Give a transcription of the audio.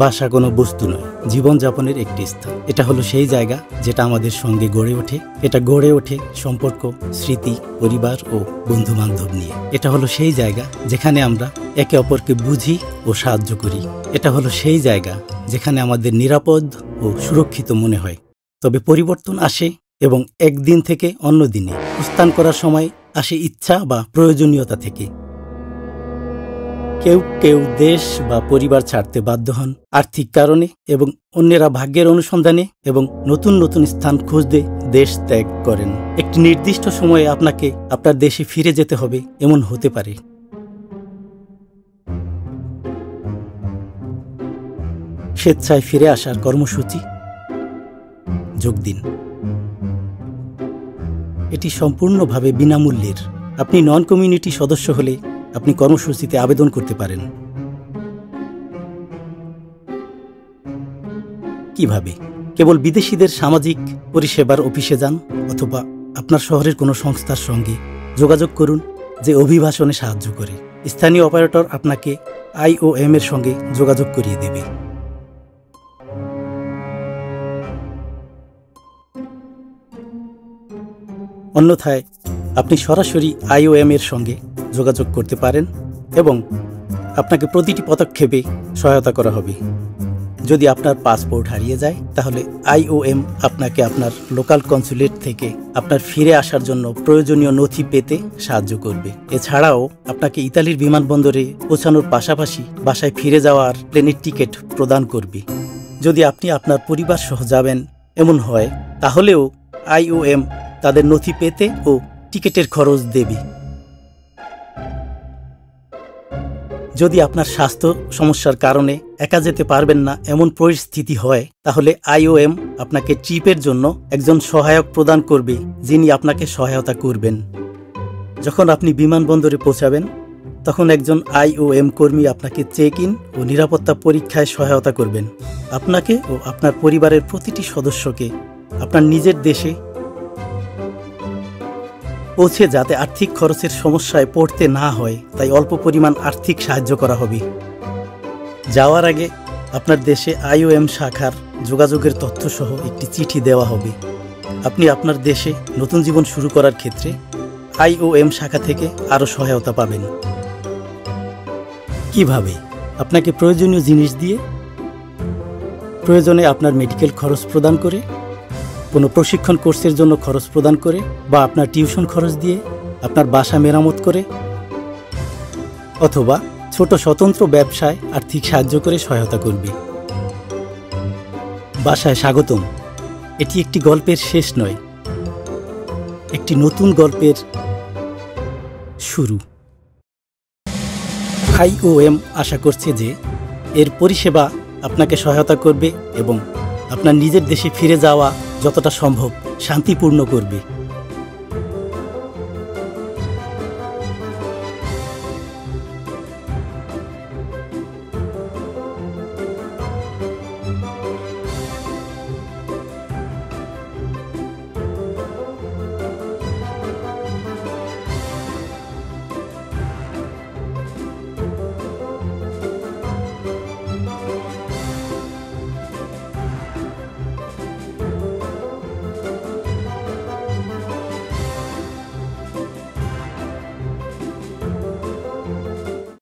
বাসা কোনো বস্তু নয়, জীবনযাপনের একটি স্থান। এটা হলো সেই জায়গা যেটা আমাদের সঙ্গে গড়ে ওঠে। এটা গড়ে ওঠে সম্পর্ক, স্মৃতি, পরিবার ও বন্ধু বান্ধব নিয়ে। এটা হলো সেই জায়গা যেখানে আমরা একে অপরকে বুঝি ও সাহায্য করি। এটা হলো সেই জায়গা যেখানে আমাদের নিরাপদ ও সুরক্ষিত মনে হয়। তবে পরিবর্তন আসে এবং একদিন থেকে অন্য দিনে প্রস্থান করার সময় আসে ইচ্ছা বা প্রয়োজনীয়তা থেকে। কেউ কেউ দেশ বা পরিবার ছাড়তে বাধ্য হন আর্থিক কারণে, এবং অন্যেরা ভাগ্যের অনুসন্ধানে এবং নতুন নতুন স্থান খুঁজতে দেশ ত্যাগ করেন। একটি নির্দিষ্ট সময়ে আপনাকে আপনার দেশে ফিরে যেতে হবে এমন হতে পারে। স্বেচ্ছায় ফিরে আসার কর্মসূচি যোগ দিন। এটি সম্পূর্ণভাবে বিনামূল্যের। আপনি নন কমিউনিটি সদস্য হলে আপনি কর্মসূচিতে আবেদন করতে পারেন। কিভাবে? কেবল বিদেশিদের সামাজিক পরিষেবার অফিসে যান অথবা আপনার শহরের কোনো সংস্থার সঙ্গে যোগাযোগ করুন যে অভিবাসনে সাহায্য করে। স্থানীয় অপারেটর আপনাকে IOM এর সঙ্গে যোগাযোগ করিয়ে দেবে। অন্যথায় আপনি সরাসরি IOM এর সঙ্গে যোগাযোগ করতে পারেন এবং আপনাকে প্রতিটি পদক্ষেপে সহায়তা করা হবে। যদি আপনার পাসপোর্ট হারিয়ে যায় তাহলে IOM আপনাকে আপনার লোকাল কনসুলেট থেকে আপনার ফিরে আসার জন্য প্রয়োজনীয় নথি পেতে সাহায্য করবে। এছাড়াও আপনাকে ইতালির বিমানবন্দরে পৌঁছানোর পাশাপাশি বাসায় ফিরে যাওয়ার প্লেনের টিকিট প্রদান করবে। যদি আপনি আপনার পরিবার সহ যাবেন এমন হয় তাহলেও IOM তাদের নথি পেতে ও টিকিটের খরচ দেবে। যদি আপনার স্বাস্থ্য সমস্যার কারণে একা যেতে পারবেন না এমন পরিস্থিতি হয় তাহলে IOM আপনাকে ট্রিপের জন্য একজন সহায়ক প্রদান করবে যিনি আপনাকে সহায়তা করবেন। যখন আপনি বিমানবন্দরে পৌঁছাবেন তখন একজন IOM কর্মী আপনাকে চেক ইন ও নিরাপত্তা পরীক্ষায় সহায়তা করবেন। আপনাকে ও আপনার পরিবারের প্রতিটি সদস্যকে আপনার নিজের দেশে পৌঁছে যাতে আর্থিক খরচের সমস্যায় পড়তে না হয় তাই অল্প পরিমাণ আর্থিক সাহায্য করা হবে। যাওয়ার আগে আপনার দেশে IOM শাখার যোগাযোগের তথ্যসহ একটি চিঠি দেওয়া হবে। আপনি আপনার দেশে নতুন জীবন শুরু করার ক্ষেত্রে IOM শাখা থেকে আরও সহায়তা পাবেন। কিভাবে? আপনাকে প্রয়োজনীয় জিনিস দিয়ে, প্রয়োজনে আপনার মেডিকেল খরচ প্রদান করে, কোনো প্রশিক্ষণ কোর্সের জন্য খরচ প্রদান করে, বা আপনার টিউশন খরচ দিয়ে, আপনার বাসা মেরামত করে, অথবা ছোট স্বতন্ত্র ব্যবসায় আর্থিক সাহায্য করে সহায়তা করবে। বাসায় স্বাগতম। এটি একটি গল্পের শেষ নয়, একটি নতুন গল্পের শুরু। IOM আশা করছে যে এর পরিষেবা আপনাকে সহায়তা করবে এবং আপনার নিজের দেশে ফিরে যাওয়া যতটা সম্ভব শান্তিপূর্ণ করবে।